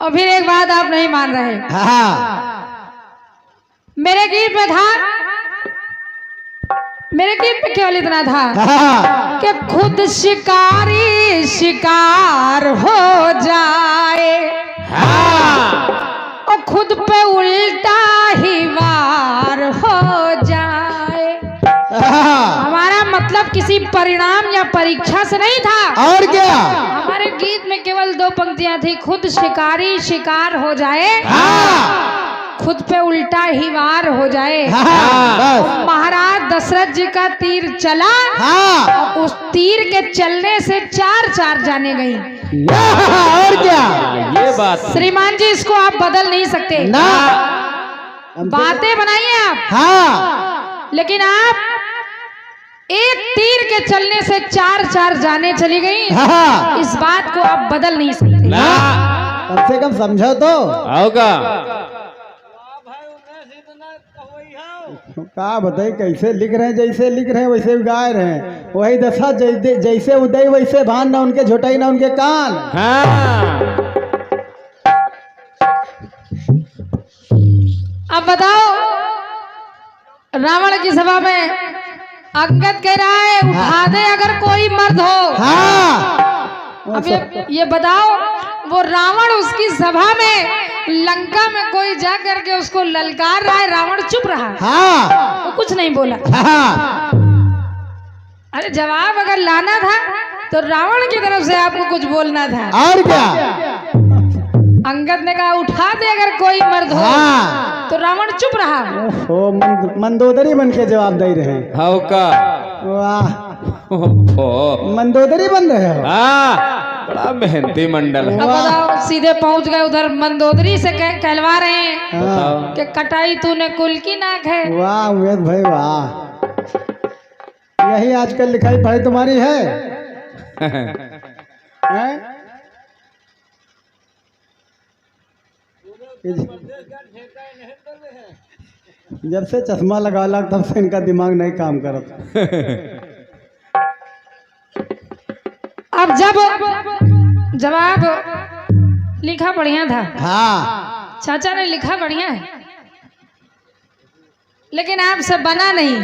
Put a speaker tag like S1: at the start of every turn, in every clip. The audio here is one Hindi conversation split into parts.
S1: और फिर एक बात आप नहीं मान रहे। मेरे गीत में केवल इतना था कि खुद शिकारी शिकार हो जाए और खुद पे उल्टा ही वार हो जाए। हमारा मतलब किसी परिणाम या परीक्षा से नहीं था।
S2: और क्या?
S1: हमारे गीत में केवल 2 पंक्तियां थी, खुद शिकारी शिकार हो जाए, खुद पे उल्टा ही वार हो जाए। महाराज दशरथ जी का तीर चला और उस तीर के चलने से 4 जाने गई।
S2: और क्या?
S3: ये बात
S1: श्रीमान जी, इसको आप बदल नहीं सकते
S2: ना।
S1: बातें बनाइए आप, लेकिन आप एक तीर के चलने से 4 जाने चली गई। इस बात को आप बदल नहीं सकते
S3: ना।
S2: कम से कम समझो तो।
S3: होगा
S2: का बताइए कैसे लिख रहे हैं, जैसे लिख रहे हैं वैसे गा रहे हैं। वही दशा जैसे उदय वैसे भान, ना उनके झोटाई ना उनके कान।
S1: अब बताओ, रावण की सभा में अंगद कह रहा है उठा दे अगर कोई मर्द हो। अब ये बताओ, वो रावण उसकी सभा में लंका में कोई जा करके उसको ललकार रहा है, रावण चुप रहा, वो कुछ नहीं बोला। अरे जवाब अगर लाना था तो रावण की तरफ से आपको कुछ बोलना था।
S2: और क्या?
S1: अंगद ने कहा उठा दे अगर कोई मर्द हो, तो रावण चुप रहा।
S2: मंदोदरी बन के जवाब दे रहे हैं।
S3: होगा
S2: वाह, मंदोदरी बन रहे हो।
S3: बड़ा मेहनती मंडल है।
S1: अब बताओ, सीधे पहुंच गए उधर मंदोदरी से कहलवा रहे हैं कि कटाई तूने कुल की नाक है।
S2: वाह उमेश भाई वाह, यही आजकल लिखाई पढ़ाई तुम्हारी है, हैं? जब से चश्मा लगा लग तब से इनका दिमाग नहीं काम करता।
S1: अब जब जवाब लिखा बढ़िया था, चाचा ने लिखा बढ़िया है, लेकिन आपसे बना नहीं।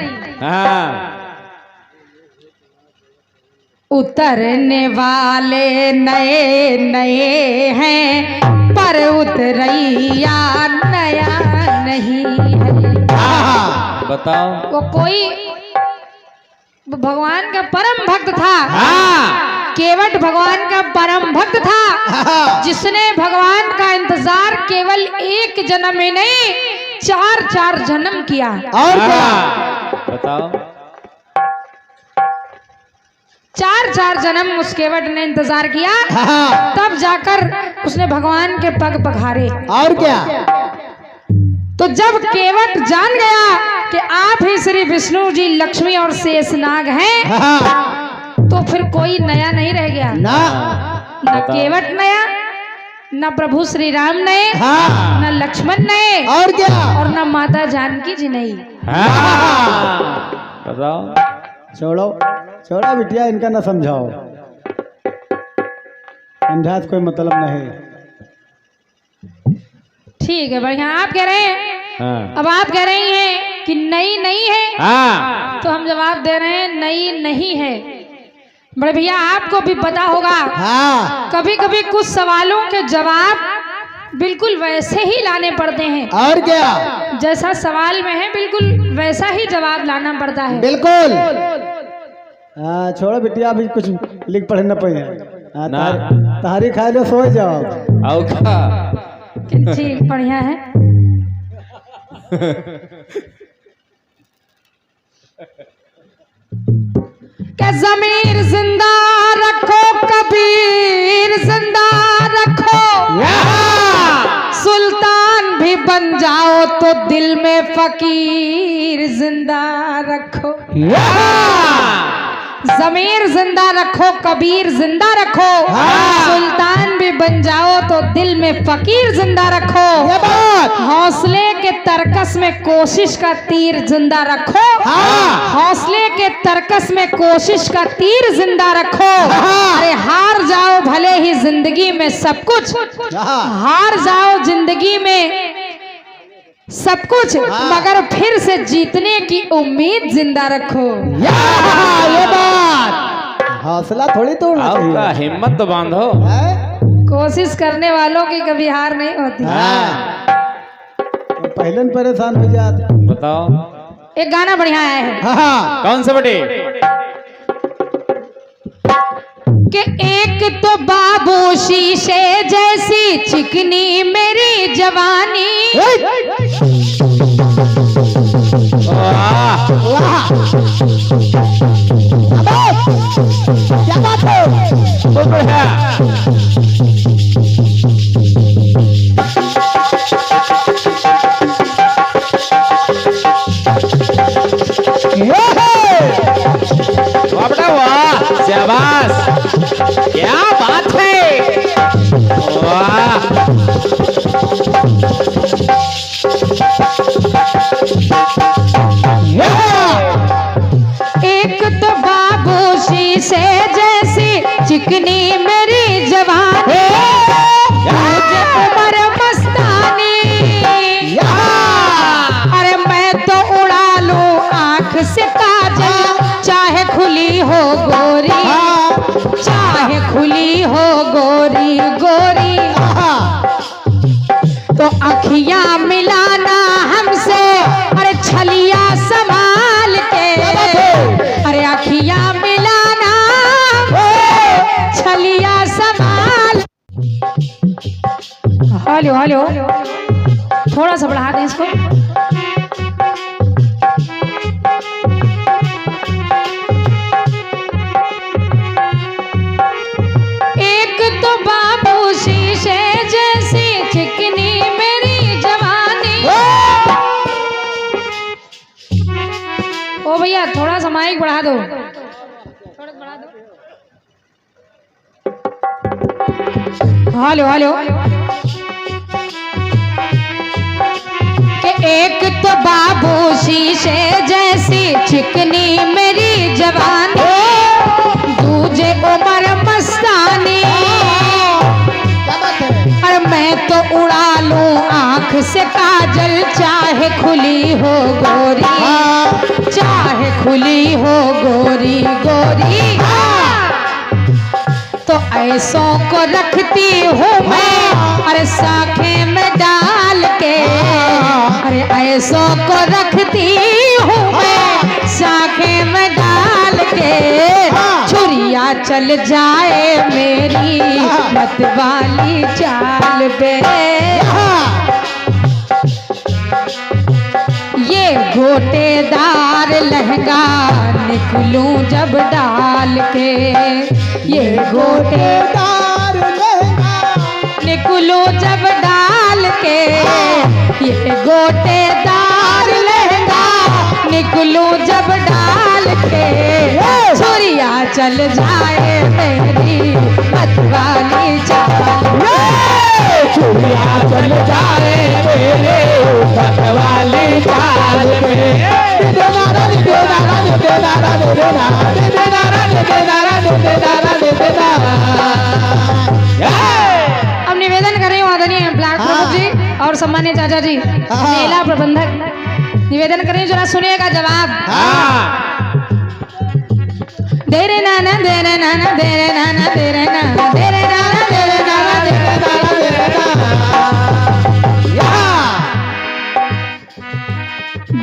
S1: उतरने वाले नए नए हैं पर उतरैया नया नहीं है।
S3: बताओ,
S1: वो कोई भगवान का परम भक्त था, केवट भगवान का परम भक्त था, जिसने भगवान का इंतजार केवल 1 जन्म में नहीं 4 जन्म किया।
S2: और क्या?
S3: बताओ,
S1: 4 जन्म उस केवट ने इंतजार किया, तब जाकर उसने भगवान के पग पखारे।
S2: और क्या?
S1: तो जब केवट जान गया कि आप ही श्री विष्णु जी, लक्ष्मी और शेषनाग हैं, तो फिर कोई नया नहीं रह गया। न केवट नया, न प्रभु श्री राम नए, न लक्ष्मण नए,
S2: और क्या?
S1: और न माता जानकी जी नई।
S3: बताओ,
S2: छोड़ो छोड़ो बिटिया, इनका न समझाओ, समझा कोई मतलब नहीं।
S1: ठीक है, बढ़िया। आप कह रहे हैं, अब आप कह रही हैं कि नई नहीं है, तो हम जवाब दे रहे हैं नई नहीं है। बड़े भैया, आपको भी पता होगा, कभी कभी कुछ सवालों के जवाब बिल्कुल वैसे ही लाने पड़ते हैं।
S2: और क्या?
S1: जैसा सवाल में है बिल्कुल वैसा ही जवाब लाना पड़ता है।
S2: बिल्कुल। छोड़ो बिटिया, अभी कुछ लिख पढ़े न पाए, तारी खा लो सो जाओ।
S1: ठीक, बढ़िया है। क्या ज़मीर जिंदा रखो, कबीर जिंदा रखो, सुल्तान भी बन जाओ तो दिल में फकीर जिंदा रखो। जमीर जिंदा रखो, कबीर जिंदा रखो, सुल्तान भी बन जाओ तो दिल में फकीर जिंदा रखो। हौसले के तरकस में कोशिश का तीर जिंदा रखो, हौसले के तरकस में कोशिश का तीर जिंदा रखो। अरे हार जाओ भले ही जिंदगी में सब कुछ, हार जाओ जिंदगी में सब कुछ, मगर फिर से जीतने की उम्मीद जिंदा रखो।
S2: ये बात हौसला थोड़ी तोड़ना
S3: आपका
S2: चाहिए।
S3: हिम्मत तो बांधो।
S1: कोशिश करने वालों की कभी हार नहीं होती।
S2: पहले परेशान हो जाते।
S3: बताओ।
S1: एक गाना बढ़िया आया है।
S3: कौन सा बेटे?
S1: कि एक तो बाबू शीशे जैसी चिकनी मेरी जवानी,
S2: क्या बात है?
S3: वाह बेटा वाह, शाबाश, क्या बात है, वाह।
S1: एक तो बाबू शीशे जैसी चिकनी मेरी जवानी, मुझे उम्र मस्तानी, अरे मैं तो उड़ा लूं आंख से काजल, चाहे खुली हो गोरी, चाहे खुली हो गोरी गोरी, तो अखियां मिलाना हमसे, अरे छलिया संभाल के, अरे अखियां मिलाना छलिया संभाल। हेलो हेलो, थोड़ा सा बढ़ा दें इसको। एक तो बाबू शीशे जैसी चिकनी मेरी जवानी। ओ भैया थोड़ा सा माइक बढ़ा दो, थोड़ा बढ़ा दो। Hello hello. कि एक तो बाबू शीशे जैसी चिकनी मेरी जवानी, दूजे उम्र मस्तानी, और मैं तो उड़ा लूं आंख से काजल, चाहे खुली हो गोरी, चाहे खुली हो गोरी गोरी, तो ऐसों को रखती हूँ मैं, अरे साखे में डाल के, अरे ऐसों को रखती हूँ मैं साखे में डाल के, छुरिया चल जाए मेरी मत वाली चाल पे, ये गोटेदार लहंगा निकलूं जब डाल के, ये गोटेदार लहंगा निकलूं जब डाल के, ये गोटेदार लहंगा निकलूं जब डाल के, छुरिया चल जाए मेरी मत वाली चाल, छुरिया चल जाए मेरे मत वाली चाल में। अब निवेदन कर रही हूँ आदरणीय प्लेटफॉर्म जी और सम्मानित चाचा जी, मेला प्रबंधक, निवेदन कर रही हूँ जरा सुनिएगा जवाब। दे रे नाना दे रे नाना दे रे नाना दे रे नाना दे रे नाना दे रे नाना दे रे नाना दे रे नाना।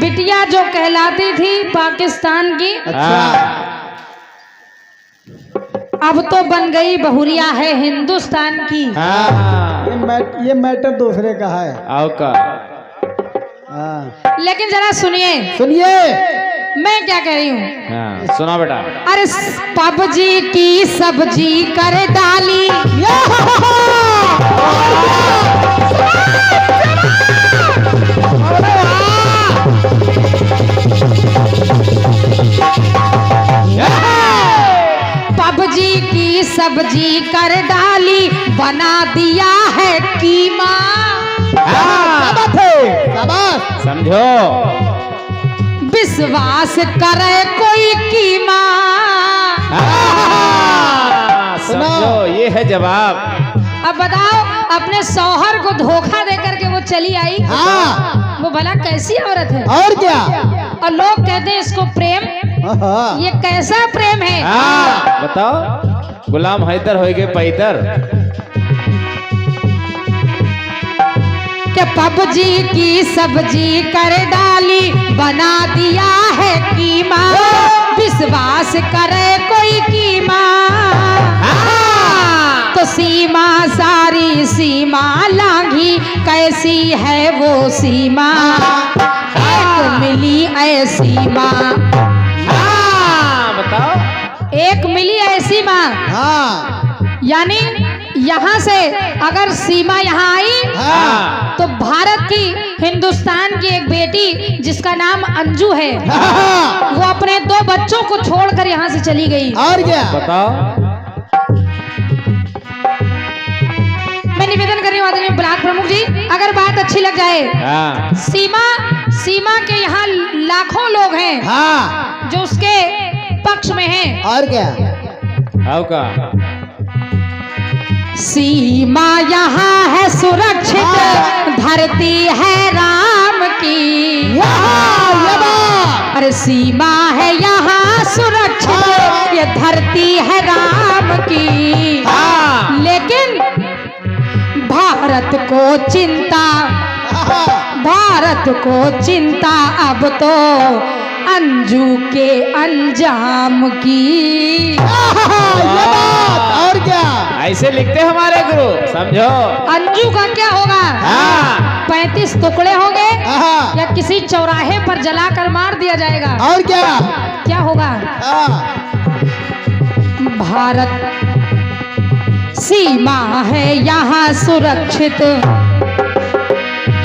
S1: बिटिया जो कहलाती थी पाकिस्तान की, अब तो बन गई बहुरिया है हिंदुस्तान की।
S2: ये मैटर दूसरे का है।
S3: आओ का।
S1: लेकिन जरा सुनिए,
S2: सुनिए
S1: मैं क्या कह रही हूँ।
S3: सुना बेटा।
S1: अरे पबजी की सब्जी कर डाली, जी कर डाली बना दिया है कीमा।
S3: समझो,
S1: विश्वास करे कोई कीमा।
S3: समझो, ये है जवाब।
S1: अब बताओ, अपने शौहर को धोखा देकर के वो चली आई। वो भला कैसी औरत है?
S2: और क्या?
S1: और लोग कहते हैं इसको प्रेम। ये कैसा प्रेम है?
S3: बताओ, गुलाम हैदर हो गए पैदर।
S1: कि पबजी की सब्जी कर डाली बना दिया है कीमा। विश्वास करे कोई कीमा। तो सीमा सारी सीमा लांघी, कैसी है वो सीमा? एक मिली ऐसी माँ।
S3: बताओ,
S1: एक मिली ऐसी माँ। यानी यहाँ से अगर सीमा यहाँ आई तो भारत की, हिंदुस्तान की एक बेटी जिसका नाम अंजू है, वो अपने 2 बच्चों को छोड़कर यहाँ से चली गई।
S2: और क्या?
S3: बताओ।
S1: मैं निवेदन करने वाली हूँ ब्लॉक प्रमुख जी, अगर बात अच्छी लग जाए। सीमा के यहाँ लाखों लोग हैं जो उसके पक्ष में हैं।
S2: और क्या?
S3: का
S1: सीमा यहाँ है सुरक्षित, धरती है राम की। अरे सीमा है यहाँ सुरक्षित, ये धरती है राम की। लेकिन भारत को चिंता, भारत को चिंता अब तो अंजू के अंजाम की।
S2: और क्या?
S3: ऐसे लिखते हमारे गुरु, समझो।
S1: अंजू का क्या होगा? 35 टुकड़े होंगे या किसी चौराहे पर जलाकर मार दिया जाएगा।
S2: और क्या?
S1: क्या होगा? भारत सीमा है यहाँ सुरक्षित,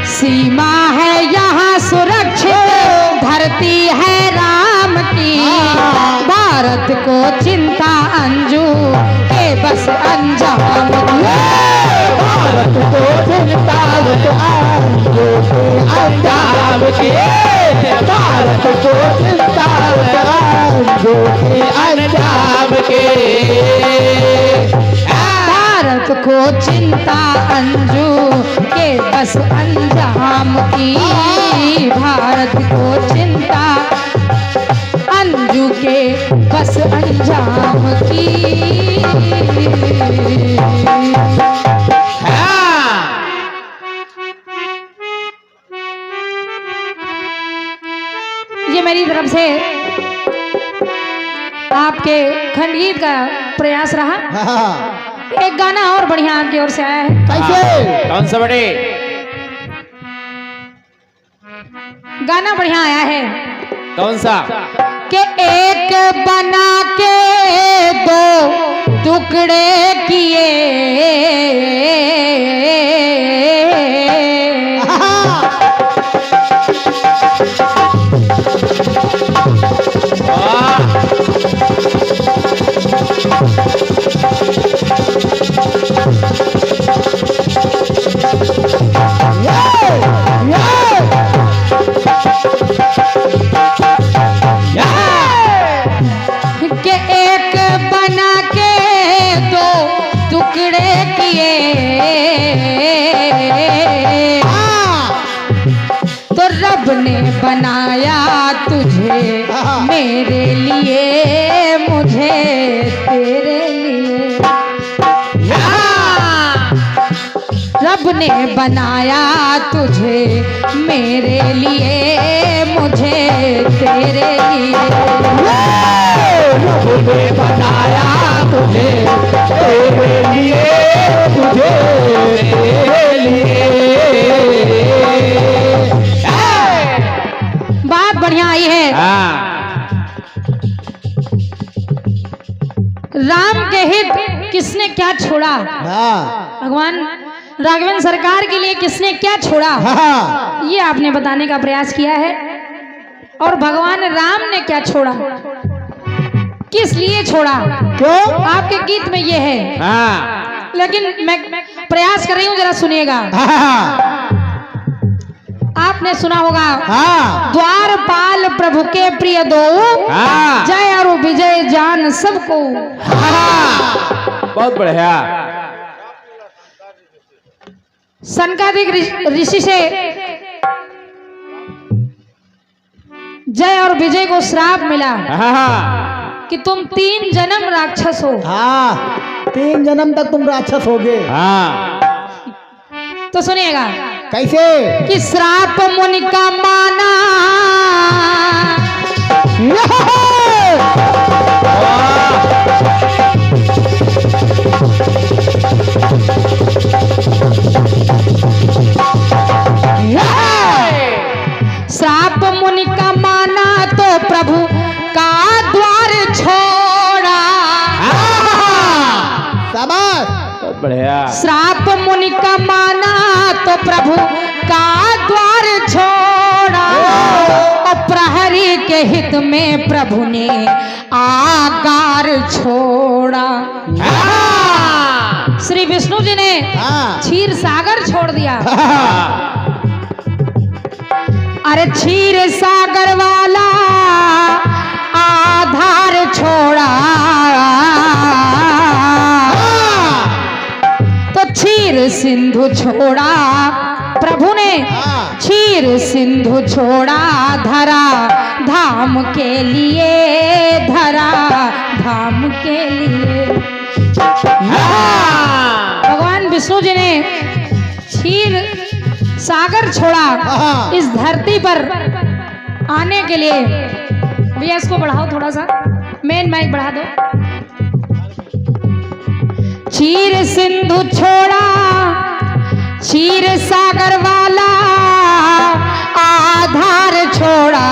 S1: सीमा है यहाँ सुरक्षित, धरती है राम की। भारत को चिंता अंजू के बस अंजाम की।
S2: भारत को चिंता अंजू के अंजाम की। भारत को चिंता अंजू के अंजाम की।
S1: भारत को चिंता अंजू के बस अंजाम की। भारत को चिंता अंजू के बस अंजाम की। ये मेरी तरफ से आपके खंडगीत का प्रयास रहा। एक गाना और बढ़िया आपकी ओर से आया है।
S2: कैसे?
S3: कौन सा बड़े?
S1: गाना बढ़िया आया है।
S3: कौन सा?
S1: कि एक बना के 2 टुकड़े किए, तो रब ने बनाया तुझे मेरे लिए, मुझे तेरे लिए। रब ने बनाया तुझे मेरे लिए, मुझे तेरे लिए।
S2: रब ने बनाया तुझे तेरे लिए, तुझे तेरे लिए।
S1: बात बढ़िया आई है। राम के हित किसने क्या छोड़ा? भगवान राघवेंद्र सरकार के लिए किसने क्या छोड़ा? ये आपने बताने का प्रयास किया है। और भगवान राम ने क्या छोड़ा? किस लिए छोड़ा?
S2: क्यों?
S1: आपके गीत में ये है,
S3: हाँ
S1: लेकिन मैं प्रयास कर रही हूँ, जरा सुनिएगा। आपने सुना होगा, द्वारपाल प्रभु के प्रिय दो, जय और विजय जान सबको।
S3: बहुत बढ़िया।
S1: सनकादिक ऋषि से जय और विजय को श्राप मिला कि तुम 3 जन्म राक्षस हो।
S2: हाँ, 3 जन्म तक तुम राक्षस होगे।
S1: तो सुनिएगा
S2: कैसे?
S1: कि श्राप मुनि का माना, श्राप मुनि का माना तो प्रभु का द्वार छोड़ा।
S2: शाबाश,
S3: बहुत बढ़िया।
S1: श्राप मुनि का माना तो प्रभु का द्वार छोड़ा, और प्रहरी के हित में प्रभु ने आकार छोड़ा। श्री विष्णु जी ने क्षीर सागर छोड़ दिया। अरे क्षीर सागर वाला आधार छोड़ा, तो क्षीर सिंधु छोड़ा प्रभु ने, क्षीर सिंधु छोड़ा धरा धाम के लिए, धरा धाम के लिए। भगवान विष्णु जी ने क्षीर सागर छोड़ा इस धरती पर आने के लिए। भैया इसको बढ़ाओ थोड़ा सा, मेन माइक बढ़ा दो। क्षीर सिंधु छोड़ा, क्षीर सागर वाला आधार छोड़ा,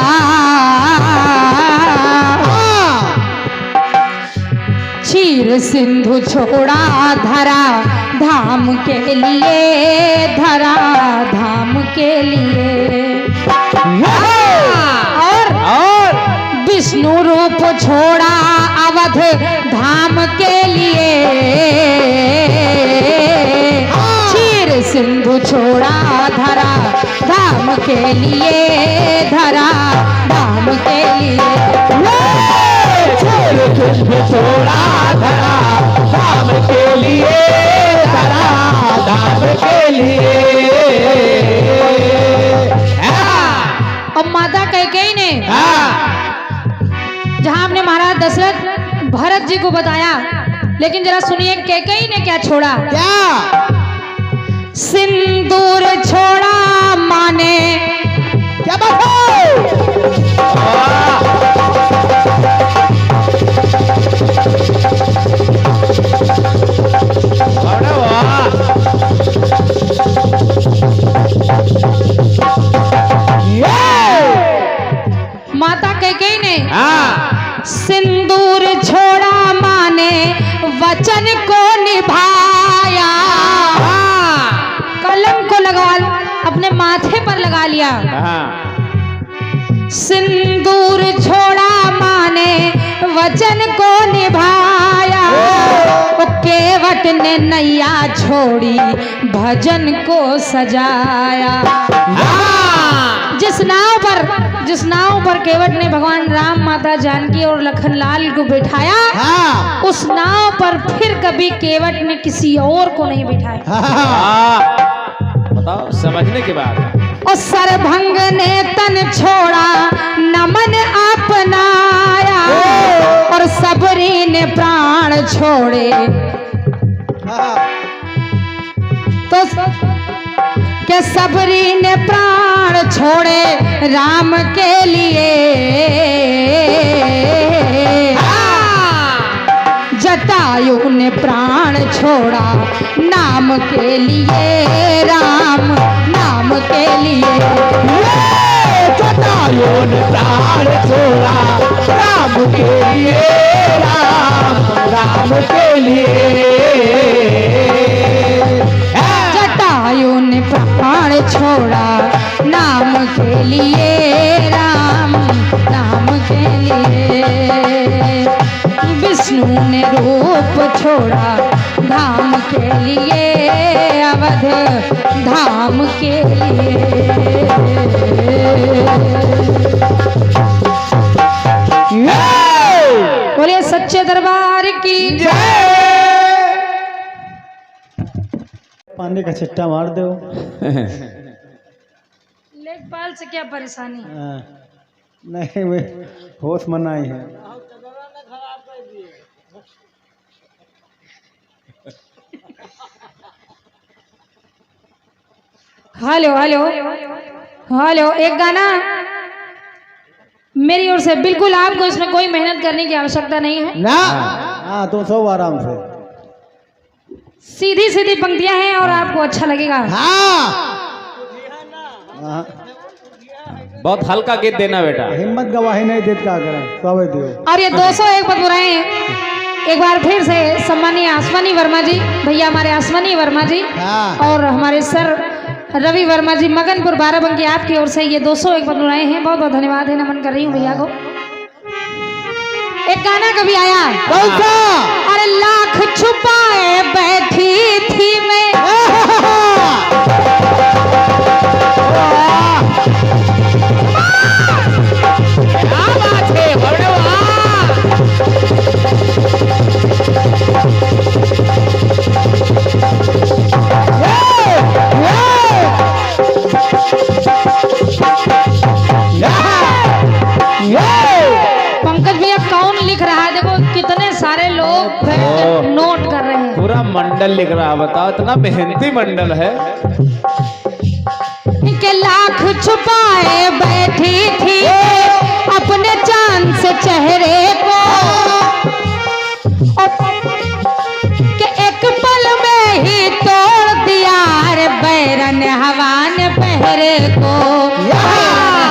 S1: क्षीर सिंधु छोड़ा धरा धाम के लिए, धरा धाम के लिए। और विष्णु रूप छोड़ा अवध धाम के लिए, क्षीर सिंधु छोड़ा धरा धाम के लिए, धरा धाम के लिए।
S3: छोड़ा धरा धाम के लिए, धरा धाम के लिए।
S1: अब माता कैकेयी ने जहां हमने महाराज दशरथ भरत जी को बताया, लेकिन जरा सुनिए कैकेयी ने क्या छोड़ा।
S2: क्या?
S1: सिंदूर छोड़ा माने,
S2: क्या बात है?
S1: माता कैकेयी ने सिंदूर छोड़ा माने वचन को निभाया, कलम को लगा अपने माथे पर लगा लिया। सिंदूर छोड़ा माने वचन को निभाया, केवट ने नैया छोड़ी भजन को सजाया। जिस नाव पर केवट ने भगवान राम, माता जानकी और लखनलाल को बिठाया, उस नाव पर फिर कभी केवट ने किसी और को नहीं बिठाया।
S3: बताओ समझने के बाद।
S1: और सरभंग ने तन छोड़ा नमन अपनाया, और सबरी ने प्राण छोड़े तो के सबरी ने प्राण छोड़े राम के लिए। जटायु ने प्राण छोड़ा नाम के लिए, राम नाम के लिए।
S3: जटायु ने प्राण छोड़ा राम के लिए, राम के लिए।
S1: जटायु ने प्राण छोड़ा नाम के लिए, राम नाम के लिए। तूने रूप छोड़ा धाम के लिए, अवध धाम के लिए। बोलिए सच्चे दरबार की
S2: पानी का छिट्टा मार दो।
S1: लेखपाल से क्या परेशानी?
S2: नहीं वे होश मनाई है।
S1: हेलो हेलो हेलो, एक गाना मेरी ओर से, बिल्कुल आपको इसमें कोई मेहनत करने की आवश्यकता नहीं है
S2: ना। हाँ तुम सो आराम से,
S1: सीधी सीधी पंक्तियां हैं और आपको अच्छा लगेगा।
S2: हाँ
S3: बहुत हल्का गीत देना बेटा।
S2: हिम्मत गवाही नहीं देत का करें सब दियो।
S1: और ये 201 पद बुराए हैं। एक बार फिर से सम्मानीय आसमानी वर्मा जी, भैया हमारे आसमानी वर्मा जी और हमारे सर रवि वर्मा जी मगनपुर बाराबंकी, आपकी ओर से ये 201 पद बुराए हैं। बहुत बहुत धन्यवाद है, नमन कर रही हूँ भैया को। एक गाना कभी आया, अरे लाख छुपाए बैठी थी मैं, पंकज भैया कौन लिख रहा है? देखो कितने सारे लोग नोट कर रहे हैं।
S3: पूरा मंडल लिख रहा है, बताओ इतना मेहनती मंडल है।
S1: के लाख छुपाए बैठी थी अपने चांद से चेहरे को, के एक पल में ही तोड़ दिया रे बैरन हवा ने पहरे को,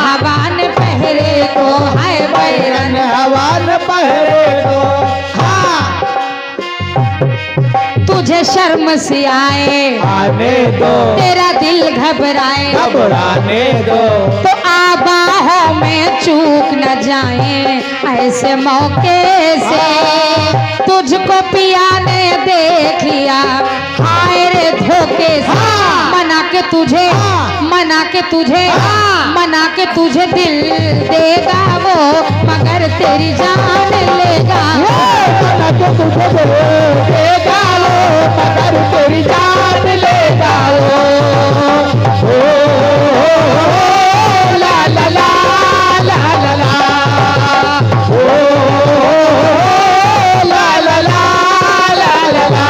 S1: हवा ने पहरे को, हाय बैरन
S2: हवा ने पहरे को।
S1: तुझे शर्म से आने
S3: दो,
S1: तेरा दिल घबराए
S3: घबराने दो,
S1: तो आबाहों में चूक न जाए ऐसे मौके से, तुझको पिया ने देख लिया हाय रे धोखे से, मना के तुझे मना के तुझे मना के तुझे दिल देगा वो, मगर तेरी जान लेगा,
S2: मना के तुझे दिल देगा वो, मगर तेरी जान लेगा वो। ला ला ला ला ला ला, ला ला ला ला ला।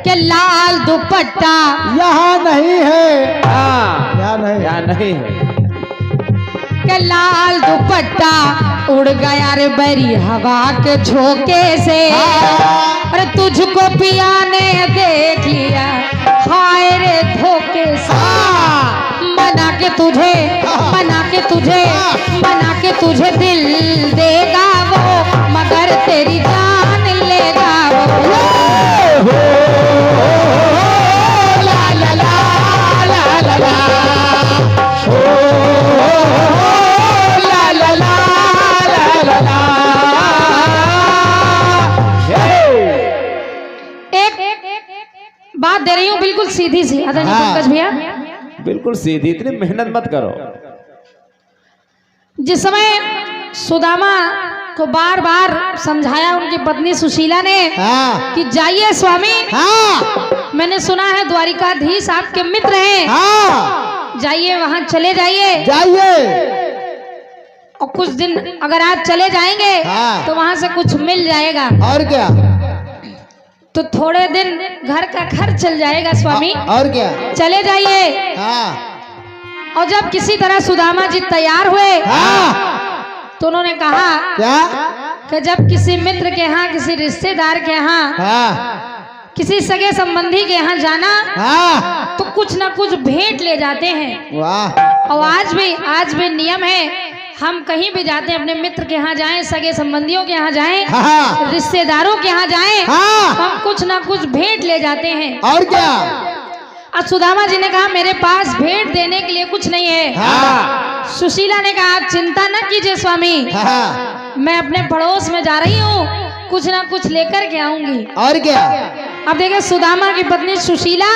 S1: के लाल दुपट्टा
S2: यहाँ नहीं है,
S3: यहाँ नहीं है।
S1: के लाल दुपट्टा उड़ गया रे बरी हवा के झोंके से, अरे तुझको पिया ने देख लिया हाय रे धोखे से, मना के तुझे मना के तुझे मना के तुझे दिल देगा वो, मगर तेरी जान लेगा वो।
S2: ला ला ला ला ला ला, ला ला ला ला ला।
S1: एक बात दे रही हूँ बिल्कुल सीधी सी आदरणीय पंकज भैया,
S3: बिल्कुल सीधी, इतनी मेहनत मत करो।
S1: जिस समय सुदामा को बार बार समझाया उनकी पत्नी सुशीला ने कि जाइए स्वामी, मैंने सुना है द्वारिकाधीश आपके मित्र हैं, जाइए वहां चले जाइए और कुछ दिन अगर आप चले जाएंगे तो वहां से कुछ मिल जाएगा,
S2: और क्या,
S1: तो थोड़े दिन घर का खर्च चल जाएगा स्वामी,
S2: और क्या,
S1: चले जाइए। और जब किसी तरह सुदामा जी तैयार हुए तो उन्होंने कहा
S2: क्या,
S1: कि जब किसी मित्र के यहाँ, किसी रिश्तेदार के यहाँ, किसी सगे संबंधी के यहाँ जाना तो कुछ ना कुछ भेंट ले जाते हैं।
S2: वाह।
S1: और आज भी नियम है, हम कहीं भी जाते हैं अपने मित्र के यहाँ जाएं, सगे संबंधियों के यहाँ जाएं, रिश्तेदारों के यहाँ जाएं, हम कुछ ना कुछ भेंट ले जाते हैं।
S2: और क्या,
S1: और सुदामा जी ने कहा मेरे पास भेंट देने के लिए कुछ नहीं है, सुशीला ने कहा चिंता न कीजिए स्वामी, मैं अपने पड़ोस में जा रही हूँ, कुछ ना कुछ लेकर के आऊंगी।
S2: और क्या?
S1: अब देखिए सुदामा की पत्नी सुशीला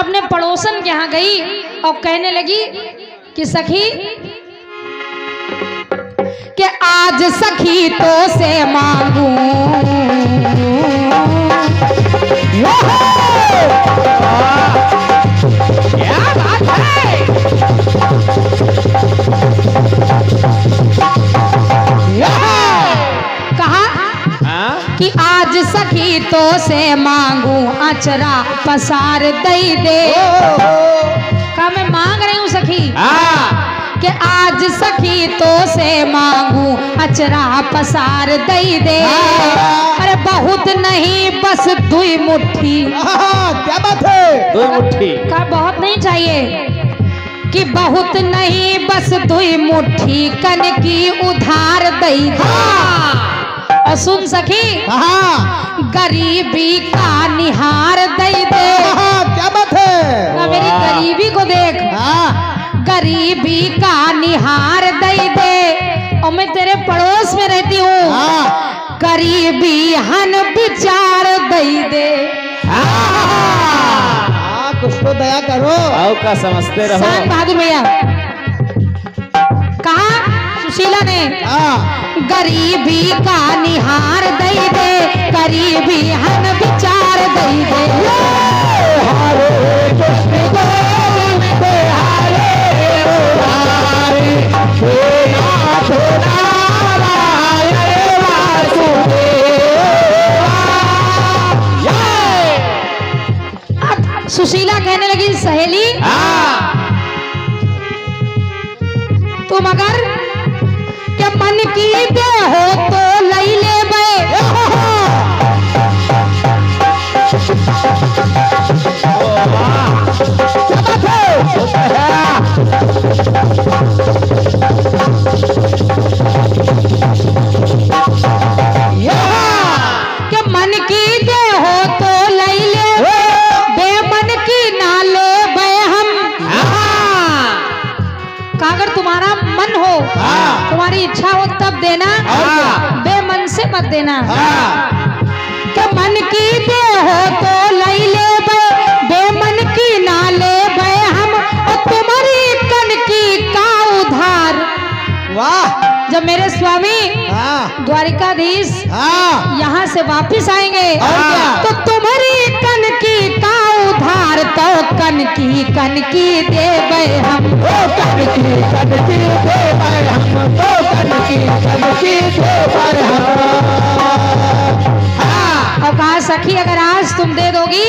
S1: अपने पड़ोसन के यहाँ गई और कहने लगी कि सखी कि आज सखी तो से मांगू क्या बात है। कहा कि आज सखी तो से मांगू अचरा पसार दई दे। कहा मैं मांग रही हूँ सखी कि आज सखी तो से मांगू अचरा पसार दई दे। अरे बहुत नहीं बस दुई मुट्ठी।
S2: क्या बात है?
S3: 2 मुट्ठी।
S1: कहा बहुत नहीं चाहिए कि बहुत नहीं बस दुई मुट्ठी कन की उधार दई दे। और सुन सखी गरीबी का निहार दई दे।
S2: क्या बात है?
S1: ना मेरी गरीबी को देख, गरीबी का निहार दई दे। और मैं तेरे पड़ोस में रहती हूँ, गरीबी हन विचार दई दे।
S2: कुछ तो दया करो।
S3: आओ का समझते रहो।
S1: शान बहादुर भैया कहा सुशीला ने गरीबी का निहार दई दे, गरीबी हन विचार दई दे। सुशीला कहने लगी सहेली तुम अगर क्या मन की दे हो तो लई ले बे। क्या मन की दे हो तो लई ले, बेमन की ना ले बे हम। अगर तुम्हारा मन हो, तुम्हारी इच्छा हो तब देना, बेमन से मत देना। तो मन की दे हो तो लई ले बे, बेमन की ना ले बे हम। और तुम्हारी कन की का उधार।
S2: वाह!
S1: जब मेरे स्वामी द्वारिकाधीश यहाँ से वापिस आएंगे तो तुम्हारी कन की का उधार, तो कन की दे बे हम। कन की दे बे हम, तो कन की दे बे हम। और कहा सखी अगर आज तुम दे दोगी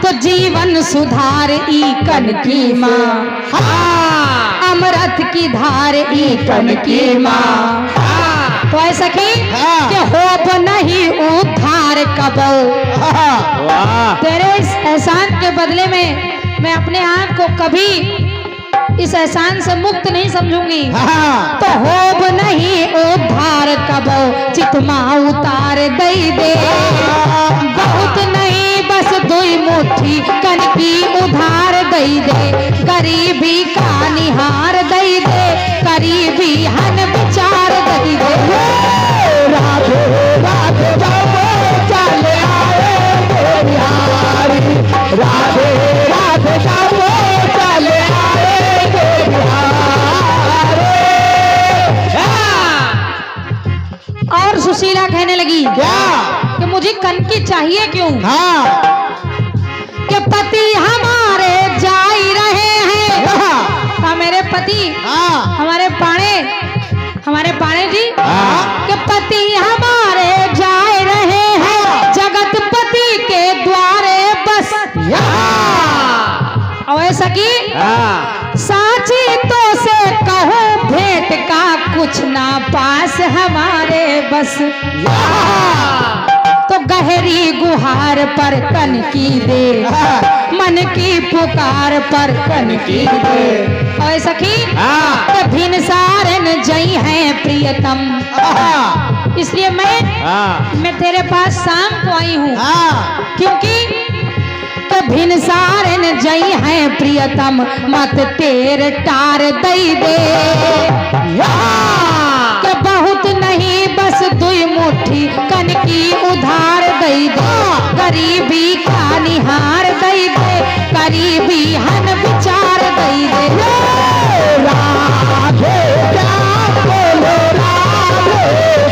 S1: तो जीवन सुधार ई कन की माँ। अमृत की धार ई कन की माँ। तो ऐसा सखी कि होब नहीं उद्धार कबो। तेरे इस एहसान के बदले में मैं अपने आप को कभी इस एहसान से मुक्त नहीं समझूंगी। तो होब नहीं उद्धार कबो, चितमा उतार दई दे। बहुत नहीं बस दुई मुट्ठी कन की उधार दई दे। गरीबी का निहार दई दे, गरीबी हन विचार दई दे। राधे राधे जाओ चले आए बिहारी, राधे राधे जाओ चले आए। और सुशीला कहने लगी क्या कि मुझे कनकी चाहिए क्यों? कि पति हमारे जा ही रहे हैं। मेरे पति हमारे पाणे जी कि पति हमारे जा रहे हैं, जगतपति के द्वारे बस। और ऐसा की साची तो से कहो भेंट का कुछ ना पास हमारे बस। तो गहरी गुहार पर कन की दे, मन की पुकार पर कन की दे। और सखी तो भिन सारन जई है प्रियतम, इसलिए मैं तेरे पास शाम को आई हूँ, क्योंकि तो भिनसारन जई हैं प्रियतम मत तेर टार दई दे के बहुत नहीं बस दुई मुट्ठी कन की उधार दई दे गरीबी का निहार दई दे गरीबी हन विचार दई दे
S2: राधे श्याम बोलो राधे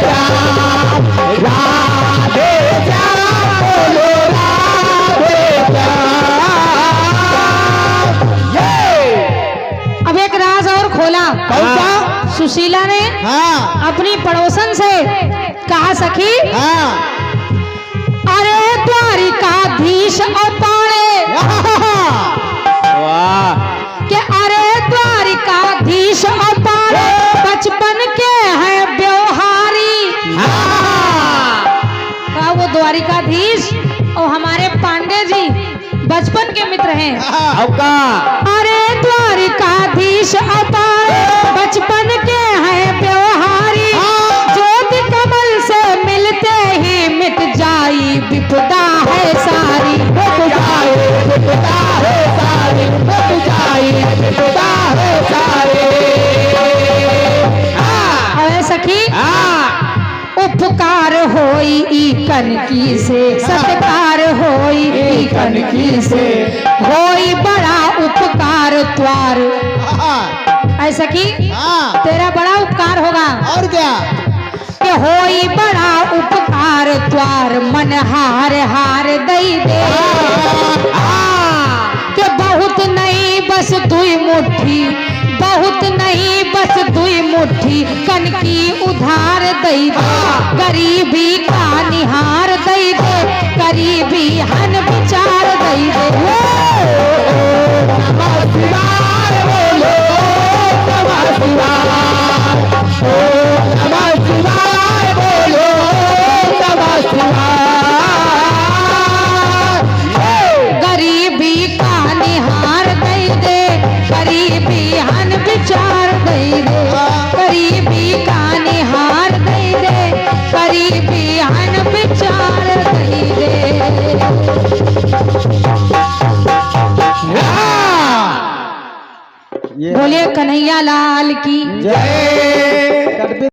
S2: श्याम राधे श्याम बोलो राधे श्याम।
S1: अब एक राज और खोला। सुशीला ने अपनी पड़ोसन से कहा सखी अरे द्वारिकाधीश अपाणे के अरे द्वारिकाधीश अपाणे बचपन के हैं व्यवहारी। का वो द्वारिकाधीश और हमारे पांडे जी बचपन के मित्र हैं। अरे द्वारिकाधीश अपाणे बचपन के हैं व्यवहारी ज्योति कमल से मिलते ही मिट जाई विपदा है सारी मिट जाए विपदा है सारी मिट जाए विपदा है सारी। सखी उपकार होई ई कनकी से सत्कार होई ई कनकी से होई बड़ा उपकार त्वार। ऐसा की तेरा बड़ा उपकार होगा
S2: और क्या
S1: कि होई बड़ा उपकार त्वार मन हार हार दई दे कि बहुत नहीं बस दुई मुट्ठी बहुत नहीं बस दुई मुट्ठी कन की उधार दई दे गरीबी का निहार दई दे गरीबी हन विचार दई दे। गरीबी का निहार दई दे गरीबी हन विचार दई दे गरीबी का निहार दई दे गरीबी हन विचार दई दे। बोलिए कन्हैया लाल की जय।